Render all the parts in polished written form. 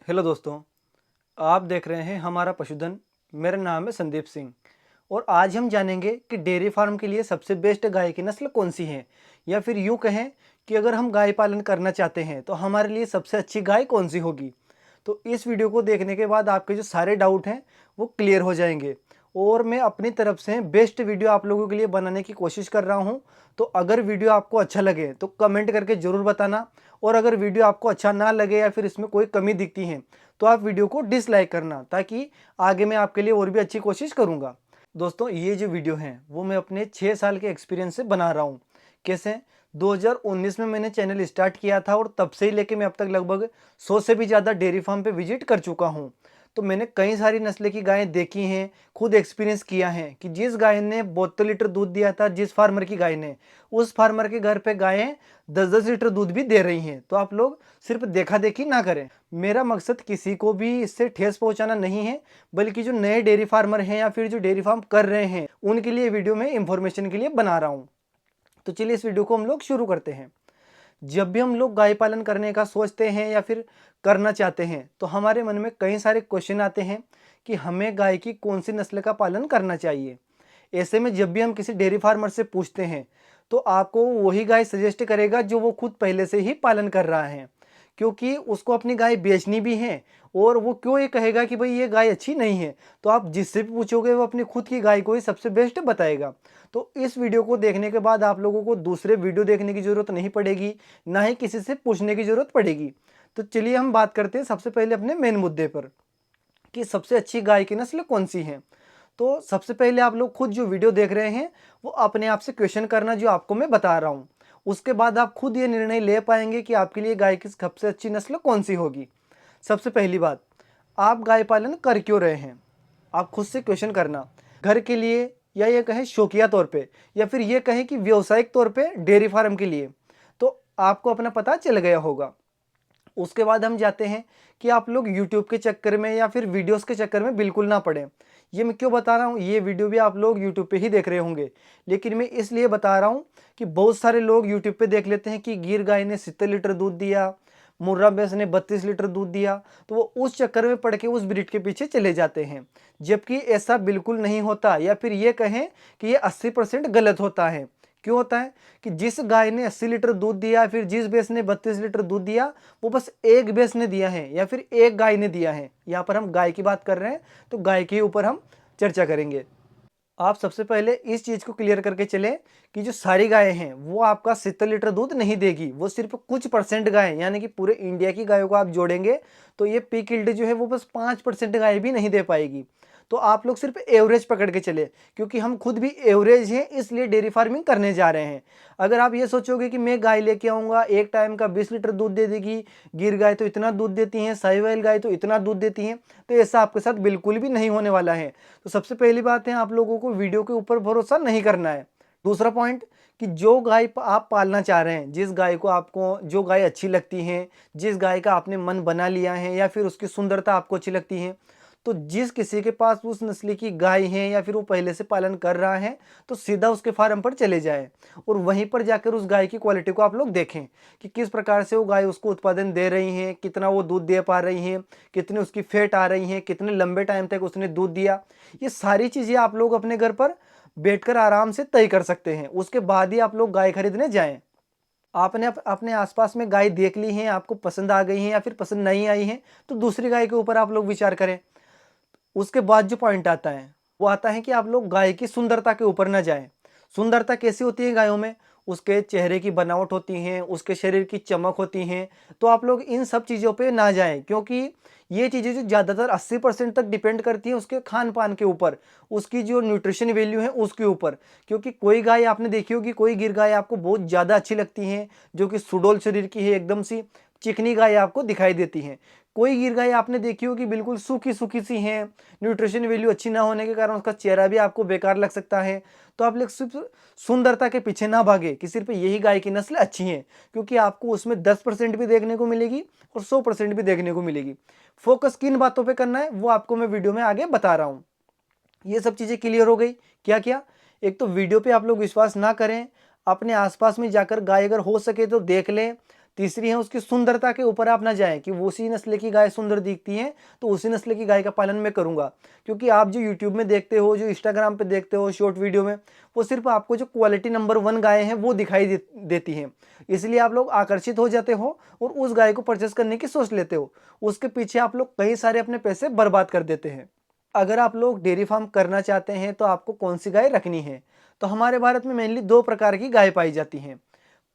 Hello दोस्तों, आप देख रहे हैं हमारा पशुधन। मेरा नाम है संदीप सिंह और आज हम जानेंगे कि डेयरी फार्म के लिए सबसे बेस्ट गाय की नस्ल कौन सी है, या फिर यूँ कहें कि अगर हम गाय पालन करना चाहते हैं तो हमारे लिए सबसे अच्छी गाय कौन सी होगी। तो इस वीडियो को देखने के बाद आपके जो सारे डाउट हैं वो क्लियर हो जाएंगे और मैं अपनी तरफ से बेस्ट वीडियो आप लोगों के लिए बनाने की कोशिश कर रहा हूँ। तो अगर वीडियो आपको अच्छा लगे तो कमेंट करके ज़रूर बताना, और अगर वीडियो आपको अच्छा ना लगे या फिर इसमें कोई कमी दिखती है तो आप वीडियो को डिसलाइक करना, ताकि आगे मैं आपके लिए और भी अच्छी कोशिश करूँगा। दोस्तों, ये जो वीडियो है वो मैं अपने 6 साल के एक्सपीरियंस से बना रहा हूँ। कैसे? 2019 में मैंने चैनल स्टार्ट किया था और तब से ही लेके मैं अब तक लगभग 100 से भी ज़्यादा डेयरी फार्म पे विजिट कर चुका हूँ। तो मैंने कई सारी नस्ल की गायें देखी हैं, खुद एक्सपीरियंस किया है कि जिस गाय ने 72 लीटर दूध दिया था, जिस फार्मर की गाय ने, उस फार्मर के घर पे गायें 10-10 लीटर दूध भी दे रही हैं। तो आप लोग सिर्फ देखा देखी ना करें। मेरा मकसद किसी को भी इससे ठेस पहुंचाना नहीं है, बल्कि जो नए डेयरी फार्मर हैं या फिर जो डेयरी फार्म कर रहे हैं उनके लिए वीडियो में इंफॉर्मेशन के लिए बना रहा हूं। तो चलिए इस वीडियो को हम लोग शुरू करते हैं। जब भी हम लोग गाय पालन करने का सोचते हैं या फिर करना चाहते हैं तो हमारे मन में कई सारे क्वेश्चन आते हैं कि हमें गाय की कौन सी नस्ल का पालन करना चाहिए। ऐसे में जब भी हम किसी डेयरी फार्मर से पूछते हैं तो आपको वही गाय सजेस्ट करेगा जो वो खुद पहले से ही पालन कर रहा है, क्योंकि उसको अपनी गाय बेचनी भी है। और वो क्यों ये कहेगा कि भाई ये गाय अच्छी नहीं है, तो आप जिससे भी पूछोगे वो अपनी खुद की गाय को ही सबसे बेस्ट बताएगा। तो इस वीडियो को देखने के बाद आप लोगों को दूसरे वीडियो देखने की ज़रूरत नहीं पड़ेगी, ना ही किसी से पूछने की ज़रूरत पड़ेगी। तो चलिए हम बात करते हैं सबसे पहले अपने मेन मुद्दे पर कि सबसे अच्छी गाय की नस्ल कौन सी है। तो सबसे पहले आप लोग खुद जो वीडियो देख रहे हैं वो अपने आप से क्वेश्चन करना जो आपको मैं बता रहा हूँ। उसके बाद आप खुद ये निर्णय ले पाएंगे कि आपके लिए गाय की सबसे अच्छी नस्ल कौन सी होगी। सबसे पहली बात, आप गाय पालन कर क्यों रहे हैं? आप खुद से क्वेश्चन करना। घर के लिए, या ये कहें शौकिया तौर पे, या फिर ये कहें कि व्यावसायिक तौर पे डेयरी फार्म के लिए, तो आपको अपना पता चल गया होगा। उसके बाद हम जाते हैं कि आप लोग यूट्यूब के चक्कर में या फिर वीडियोस के चक्कर में बिल्कुल ना पड़ें। ये मैं क्यों बता रहा हूँ, ये वीडियो भी आप लोग यूट्यूब पे ही देख रहे होंगे, लेकिन मैं इसलिए बता रहा हूँ कि बहुत सारे लोग यूट्यूब पे देख लेते हैं कि गिर गाय ने 70 लीटर दूध दिया, मुर्रा भैंस ने 32 लीटर दूध दिया, तो वो उस चक्कर में पड़ के उस ब्रीड के पीछे चले जाते हैं। जबकि ऐसा बिल्कुल नहीं होता, या फिर ये कहें कि ये 80% गलत होता है। क्यों होता है कि जिस गाय ने 80 लीटर दूध दिया, फिर जिस भैंस ने 32 लीटर दूध दिया, वो बस एक भैंस ने दिया है या फिर एक गाय ने दिया है। यहाँ पर हम गाय की बात कर रहे हैं तो गाय के ऊपर हम चर्चा करेंगे। आप सबसे पहले इस चीज़ को क्लियर करके चलें कि जो सारी गायें हैं वो आपका 70 लीटर दूध नहीं देगी। वो सिर्फ कुछ परसेंट गायें, यानी कि पूरे इंडिया की गायों को आप जोड़ेंगे तो ये पीक यील्ड जो है वो बस 5% गाय भी नहीं दे पाएगी। तो आप लोग सिर्फ एवरेज पकड़ के चले, क्योंकि हम खुद भी एवरेज हैं इसलिए डेयरी फार्मिंग करने जा रहे हैं। अगर आप ये सोचोगे कि मैं गाय लेके आऊँगा, एक टाइम का 20 लीटर दूध दे देगी, गिर गाय तो इतना दूध देती हैं, साहिवाल गाय तो इतना दूध देती हैं, तो ऐसा आपके साथ बिल्कुल भी नहीं होने वाला है। तो सबसे पहली बात है, आप लोगों को वीडियो के ऊपर भरोसा नहीं करना है। दूसरा पॉइंट कि जो गाय आप पालना चाह रहे हैं, जिस गाय को आपको जो गाय अच्छी लगती है, जिस गाय का आपने मन बना लिया है या फिर उसकी सुंदरता आपको अच्छी लगती है, तो जिस किसी के पास उस नस्ल की गाय है या फिर वो पहले से पालन कर रहा है, तो सीधा उसके फार्म पर चले जाएं और वहीं पर जाकर उस गाय की क्वालिटी को आप लोग देखें कि किस प्रकार से वो गाय उसको उत्पादन दे रही है, कितना वो दूध दे पा रही है, कितनी उसकी फैट आ रही है, कितने लंबे टाइम तक उसने दूध दिया। ये सारी चीज़ें आप लोग अपने घर पर बैठकर आराम से तय कर सकते हैं। उसके बाद ही आप लोग गाय खरीदने जाएं। आपने अपने आसपास में गाय देख ली है, आपको पसंद आ गई है या फिर पसंद नहीं आई है, तो दूसरी गाय के ऊपर आप लोग विचार करें। उसके बाद जो पॉइंट आता है वो आता है कि आप लोग गाय की सुंदरता के ऊपर ना जाएं। सुंदरता कैसी होती है गायों में? उसके चेहरे की बनावट होती है, उसके शरीर की चमक होती है। तो आप लोग इन सब चीज़ों पे ना जाएं, क्योंकि ये चीज़ें जो ज़्यादातर 80% तक डिपेंड करती हैं उसके खान पान के ऊपर, उसकी जो न्यूट्रिशन वैल्यू है उसके ऊपर। क्योंकि कोई गाय आपने देखी होगी, कोई गिर गाय आपको बहुत ज़्यादा अच्छी लगती हैं जो कि सुडौल शरीर की है, एकदम सी चिकनी गाय आपको दिखाई देती हैं। कोई गिर गाय आपने देखी होगी बिल्कुल सूखी सूखी सी हैं, न्यूट्रिशन वैल्यू अच्छी ना होने के कारण उसका चेहरा भी आपको बेकार लग सकता है। तो आप लोग सिर्फ सुंदरता के पीछे ना भागे कि सिर्फ यही गाय की नस्ल अच्छी है, क्योंकि आपको उसमें 10% भी देखने को मिलेगी और 100% भी देखने को मिलेगी। फोकस किन बातों पे करना है वो आपको मैं वीडियो में आगे बता रहा हूँ। ये सब चीज़ें क्लियर हो गई। क्या क्या? एक तो वीडियो पे आप लोग विश्वास ना करें, अपने आसपास में जाकर गाय अगर हो सके तो देख लें, तीसरी है उसकी सुंदरता के ऊपर आप ना जाएं कि वो उसी नस्ल की गाय सुंदर दिखती है तो उसी नस्ल की गाय का पालन मैं करूंगा। क्योंकि आप जो यूट्यूब में देखते हो, जो इंस्टाग्राम पे देखते हो शॉर्ट वीडियो में, वो सिर्फ आपको जो क्वालिटी नंबर 1 गाय हैं वो दिखाई देती हैं। इसलिए आप लोग आकर्षित हो जाते हो और उस गाय को परचेस करने की सोच लेते हो। उसके पीछे आप लोग कई सारे अपने पैसे बर्बाद कर देते हैं। अगर आप लोग डेयरी फार्म करना चाहते हैं तो आपको कौन सी गाय रखनी है? तो हमारे भारत में मेनली 2 प्रकार की गाय पाई जाती हैं।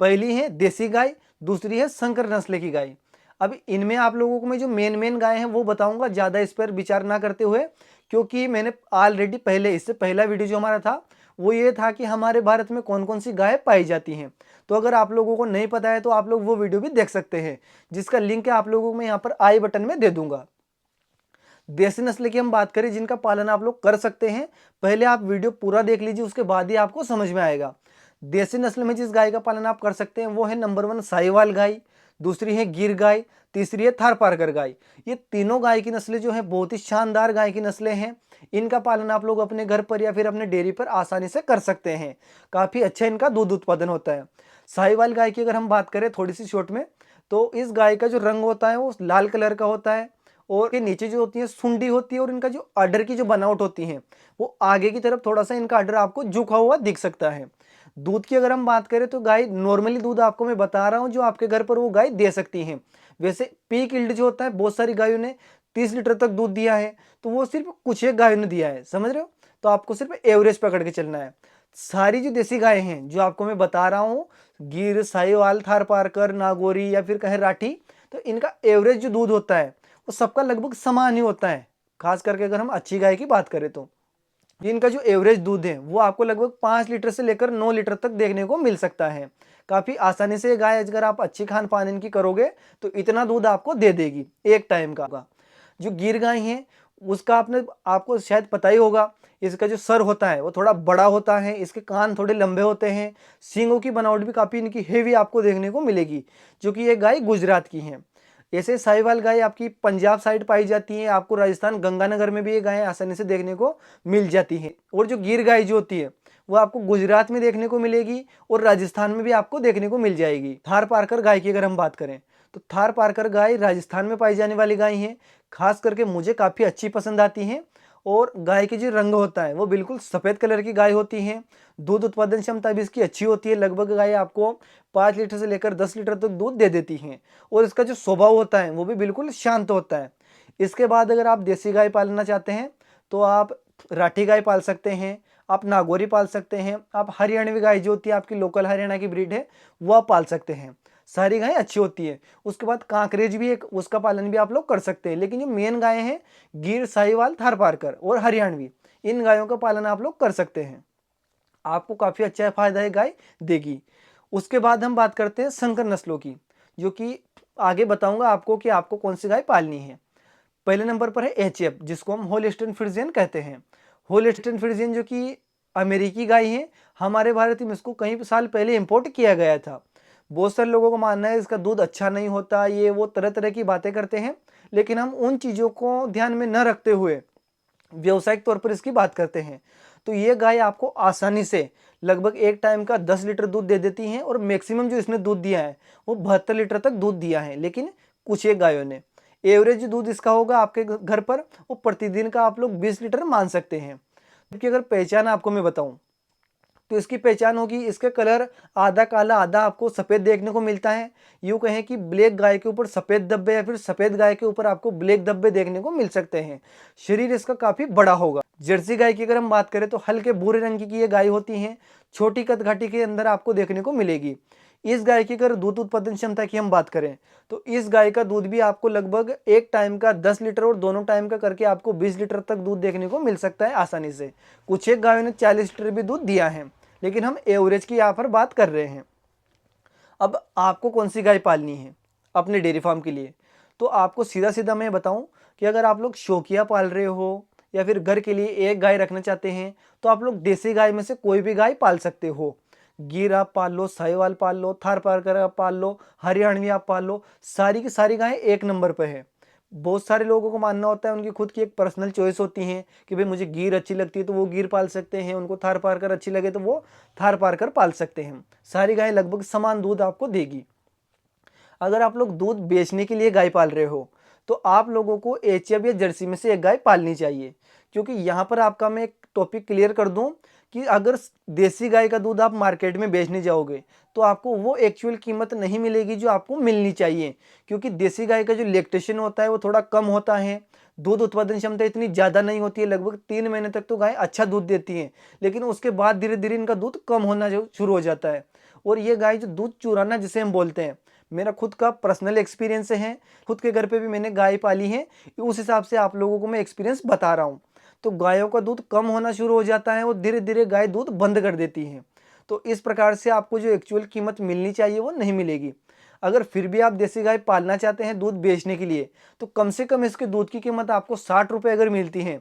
पहली है देसी गाय, दूसरी है संकर नस्ल की गाय। अब इनमें आप लोगों को मैं जो मेन गाय हैं वो बताऊंगा, ज़्यादा इस पर विचार ना करते हुए, क्योंकि मैंने ऑलरेडी पहले, इससे पहला वीडियो जो हमारा था वो ये था कि हमारे भारत में कौन कौन सी गाय पाई जाती हैं। तो अगर आप लोगों को नहीं पता है तो आप लोग वो वीडियो भी देख सकते हैं, जिसका लिंक आप लोगों को मैं यहाँ पर आई बटन में दे दूंगा। देसी नस्ल की हम बात करें जिनका पालन आप लोग कर सकते हैं, पहले आप वीडियो पूरा देख लीजिए, उसके बाद ही आपको समझ में आएगा। देसी नस्ल में जिस गाय का पालन आप कर सकते हैं वो है नंबर 1 साहिवाल गाय, दूसरी है गिर गाय, तीसरी है थारपारकर गाय। ये तीनों गाय की नस्लें जो है बहुत ही शानदार गाय की नस्लें हैं। इनका पालन आप लोग अपने घर पर या फिर अपने डेयरी पर आसानी से कर सकते हैं। काफ़ी अच्छा इनका दूध उत्पादन होता है। साहिवाल गाय की अगर हम बात करें थोड़ी सी शॉर्ट में, तो इस गाय का जो रंग होता है वो लाल कलर का होता है और के नीचे जो होती है सुंडी होती है, और इनका जो अडर की जो बनावट होती है वो आगे की तरफ थोड़ा सा इनका अडर आपको झुका हुआ दिख सकता है। दूध की अगर हम बात करें तो गाय नॉर्मली दूध आपको मैं बता रहा हूँ जो आपके घर पर वो गाय दे सकती हैं। वैसे पीक यील्ड जो होता है, बहुत सारी गायों ने 30 लीटर तक दूध दिया है, तो वो सिर्फ कुछ एक गायों ने दिया है, समझ रहे हो? तो आपको सिर्फ एवरेज पकड़ के चलना है। सारी जो देसी गाय हैं जो आपको मैं बता रहा हूँ, गिर, साहिवाल, थारपारकर, नागौरी या फिर कहे राठी, तो इनका एवरेज जो दूध होता है वो सबका लगभग समान ही होता है। खास करके अगर हम अच्छी गाय की बात करें तो इनका जो एवरेज दूध है वो आपको लगभग 5 लीटर से लेकर 9 लीटर तक देखने को मिल सकता है। काफ़ी आसानी से गाय अगर आप अच्छी खान पान इनकी करोगे तो इतना दूध आपको दे देगी एक टाइम का। जो गिर गाय है उसका आपको शायद पता ही होगा, इसका जो सर होता है वो थोड़ा बड़ा होता है, इसके कान थोड़े लंबे होते हैं, सींगों की बनावट भी काफ़ी इनकी हेवी आपको देखने को मिलेगी, जो कि ये गाय गुजरात की है। ऐसे साहिवाल गाय आपकी पंजाब साइड पाई जाती है, आपको राजस्थान गंगानगर में भी ये गाय आसानी से देखने को मिल जाती है। और जो गिर गाय जो होती है वो आपको गुजरात में देखने को मिलेगी और राजस्थान में भी आपको देखने को मिल जाएगी। थारपारकर गाय की अगर हम बात करें तो थारपारकर गाय राजस्थान में पाई जाने वाली गाय है, खास करके मुझे काफ़ी अच्छी पसंद आती हैं। और गाय की जो रंग होता है वो बिल्कुल सफ़ेद कलर की गाय होती है। दूध उत्पादन क्षमता भी इसकी अच्छी होती है, लगभग गाय आपको 5 लीटर से लेकर 10 लीटर तक दूध दे देती हैं। और इसका जो स्वभाव होता है वो भी बिल्कुल शांत होता है। इसके बाद अगर आप देसी गाय पालना चाहते हैं तो आप राठी गाय पाल सकते हैं, आप नागौरी पाल सकते हैं, आप हरियाणवी गाय जो होती है आपकी लोकल हरियाणा की ब्रीड है वो आप पाल सकते हैं। सारी गायें अच्छी होती है। उसके बाद कांकरेज भी एक, उसका पालन भी आप लोग कर सकते हैं। लेकिन जो मेन गायें हैं गिर, साहिवाल, थारपारकर और हरियाणवी, इन गायों का पालन आप लोग कर सकते हैं। आपको काफ़ी अच्छा फायदा है गाय देगी। उसके बाद हम बात करते हैं संकर नस्लों की, जो कि आगे बताऊंगा आपको कि आपको कौन सी गाय पालनी है। पहले नंबर पर है एचएफ, जिसको हम होल्स्टीन फ्रिजियन कहते हैं। होल्स्टीन फ्रिजियन जो कि अमेरिकी गाय है, हमारे भारत में इसको कई साल पहले इंपोर्ट किया गया था। बहुत सारे लोगों का मानना है इसका दूध अच्छा नहीं होता, ये वो तरह तरह की बातें करते हैं, लेकिन हम उन चीज़ों को ध्यान में न रखते हुए व्यावसायिक तौर पर इसकी बात करते हैं। तो ये गाय आपको आसानी से लगभग एक टाइम का 10 लीटर दूध दे देती हैं, और मैक्सिमम जो इसने दूध दिया है वो 72 लीटर तक दूध दिया है, लेकिन कुछ एक गायों ने। एवरेज दूध इसका होगा आपके घर पर वो प्रतिदिन का आप लोग 20 लीटर मान सकते हैं। जबकि अगर पहचान आपको मैं बताऊं तो इसकी पहचान होगी, इसके कलर आधा काला आधा आपको सफ़ेद देखने को मिलता है। यूँ कहें कि ब्लैक गाय के ऊपर सफ़ेद धब्बे या फिर सफ़ेद गाय के ऊपर आपको ब्लैक धब्बे देखने को मिल सकते हैं। शरीर इसका काफ़ी बड़ा होगा। जर्सी गाय की अगर हम बात करें तो हल्के भूरे रंग की ये गाय होती हैं, छोटी कदकाठी के अंदर आपको देखने को मिलेगी। इस गाय की अगर दूध उत्पादन क्षमता की हम बात करें तो इस गाय का दूध भी आपको लगभग एक टाइम का 10 लीटर और दोनों टाइम का करके आपको 20 लीटर तक दूध देखने को मिल सकता है आसानी से। कुछ एक गायों ने 40 लीटर भी दूध दिया है, लेकिन हम एवरेज की यहाँ पर बात कर रहे हैं। अब आपको कौन सी गाय पालनी है अपने डेयरी फार्म के लिए? तो आपको सीधा सीधा मैं बताऊं कि अगर आप लोग शौकिया पाल रहे हो या फिर घर के लिए एक गाय रखना चाहते हैं तो आप लोग देसी गाय में से कोई भी गाय पाल सकते हो। गिर आप पाल लो, साहिवाल पाल लो, थारपारकर आप पाल लो, हरियाणवी आप पाल लो, सारी की सारी गायें एक नंबर पर है। बहुत सारे लोगों को मानना होता है, उनकी खुद की एक पर्सनल चॉइस होती है कि भाई मुझे गिर अच्छी लगती है तो वो गिर पाल सकते हैं, उनको थारपारकर अच्छी लगे तो वो थारपारकर पाल सकते हैं। सारी गायें लगभग समान दूध आपको देगी। अगर आप लोग दूध बेचने के लिए गाय पाल रहे हो तो आप लोगों को एचएफ या जर्सी में से एक गाय पालनी चाहिए। क्योंकि यहाँ पर आपका मैं एक टॉपिक क्लियर कर दूं कि अगर देसी गाय का दूध आप मार्केट में बेचने जाओगे तो आपको वो एक्चुअल कीमत नहीं मिलेगी जो आपको मिलनी चाहिए। क्योंकि देसी गाय का जो लैक्टेशन होता है वो थोड़ा कम होता है, दूध उत्पादन क्षमता इतनी ज़्यादा नहीं होती है, लगभग 3 महीने तक तो गाय अच्छा दूध देती है, लेकिन उसके बाद धीरे धीरे इनका दूध कम होना जो शुरू हो जाता है। और ये गाय जो दूध चुराना जिसे हम बोलते हैं, मेरा खुद का पर्सनल एक्सपीरियंस है, खुद के घर पे भी मैंने गाय पाली है, उस हिसाब से आप लोगों को मैं एक्सपीरियंस बता रहा हूँ। तो गायों का दूध कम होना शुरू हो जाता है और धीरे धीरे गाय दूध बंद कर देती है। तो इस प्रकार से आपको जो एक्चुअल कीमत मिलनी चाहिए वो नहीं मिलेगी। अगर फिर भी आप देसी गाय पालना चाहते हैं दूध बेचने के लिए तो कम से कम इसके दूध की कीमत आपको 60 रुपये अगर मिलती है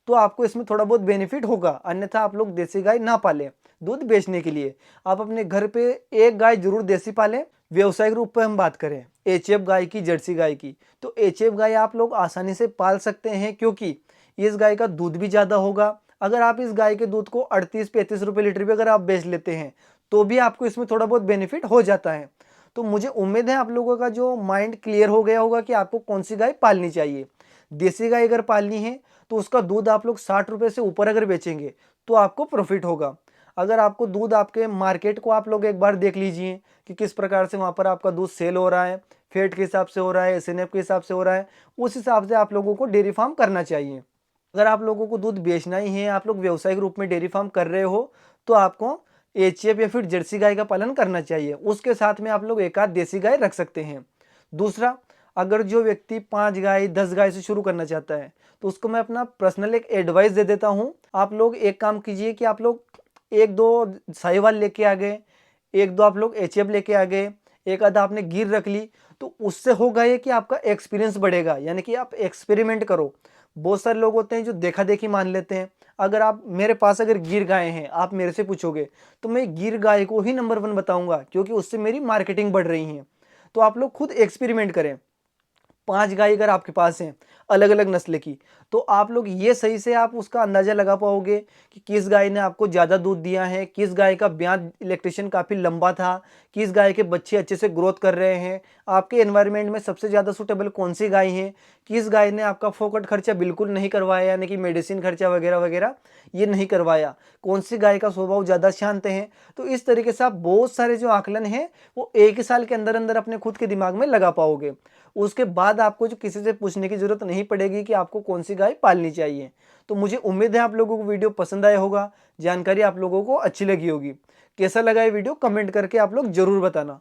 तो आपको इसमें थोड़ा बहुत बेनिफिट होगा, अन्यथा आप लोग देसी गाय ना पालें दूध बेचने के लिए। आप अपने घर पे एक गाय जरूर देसी पालें। व्यवसायिक रूप पर हम बात करें एचएफ गाय की, जर्सी गाय की, तो एचएफ गाय आप लोग आसानी से पाल सकते हैं क्योंकि इस गाय का दूध भी ज़्यादा होगा। अगर आप इस गाय के दूध को 38-35 रुपये लीटर भी अगर आप बेच लेते हैं तो भी आपको इसमें थोड़ा बहुत बेनिफिट हो जाता है। तो मुझे उम्मीद है आप लोगों का जो माइंड क्लियर हो गया होगा कि आपको कौन सी गाय पालनी चाहिए। देसी गाय अगर पालनी है तो उसका दूध आप लोग 60 रुपये से ऊपर अगर बेचेंगे तो आपको प्रॉफिट होगा। अगर आपको दूध आपके मार्केट को आप लोग एक बार देख लीजिए कि किस प्रकार से वहाँ पर आपका दूध सेल हो रहा है, फैट के हिसाब से हो रहा है, एसएनएफ के हिसाब से हो रहा है, उस हिसाब से आप लोगों को डेयरी फार्म करना चाहिए। अगर आप लोगों को दूध बेचना ही है, आप लोग व्यावसायिक रूप में डेयरी फार्म कर रहे हो, तो आपको एचएफ या फिर जर्सी गाय का पालन करना चाहिए। उसके साथ में आप लोग एक आध देसी गाय रख सकते हैं। दूसरा, अगर जो व्यक्ति 5 गाय 10 गाय से शुरू करना चाहता है तो उसको मैं अपना पर्सनल एक एडवाइस दे देता हूँ। आप लोग एक काम कीजिए कि आप लोग 1-2 साहिवाल लेके आ गए, 1-2 आप लोग एचएफ लेके आ गए, एक आधा आपने गिर रख ली, तो उससे होगा ये कि आपका एक्सपीरियंस बढ़ेगा, यानी कि आप एक्सपेरिमेंट करो। बहुत सारे लोग होते हैं जो देखा देखी मान लेते हैं। अगर आप मेरे पास अगर गिर गाय हैं, आप मेरे से पूछोगे तो मैं गिर गाय को ही नंबर 1 बताऊंगा क्योंकि उससे मेरी मार्केटिंग बढ़ रही है। तो आप लोग खुद एक्सपेरिमेंट करें। 5 गाय अगर आपके पास हैं अलग अलग नस्ल की, तो आप लोग ये सही से आप उसका अंदाजा लगा पाओगे कि किस गाय ने आपको ज़्यादा दूध दिया है, किस गाय का ब्याज इलेक्ट्रिशियन काफ़ी लंबा था, किस गाय के बच्चे अच्छे से ग्रोथ कर रहे हैं, आपके एनवायरनमेंट में सबसे ज़्यादा सूटेबल कौन सी गाय है, किस गाय ने आपका फोकट खर्चा बिल्कुल नहीं करवाया, यानी कि मेडिसिन खर्चा वगैरह वगैरह ये नहीं करवाया, कौन सी गाय का स्वभाव ज़्यादा शांत है। तो इस तरीके से आप बहुत सारे जो आकलन हैं वो एक ही साल के अंदर अंदर अपने खुद के दिमाग में लगा पाओगे। उसके बाद आपको जो किसी से पूछने की जरूरत नहीं पड़ेगी कि आपको कौन सी गाय पालनी चाहिए। तो मुझे उम्मीद है आप लोगों को वीडियो पसंद आया होगा, जानकारी आप लोगों को अच्छी लगी होगी। कैसा लगा ये वीडियो कमेंट करके आप लोग जरूर बताना।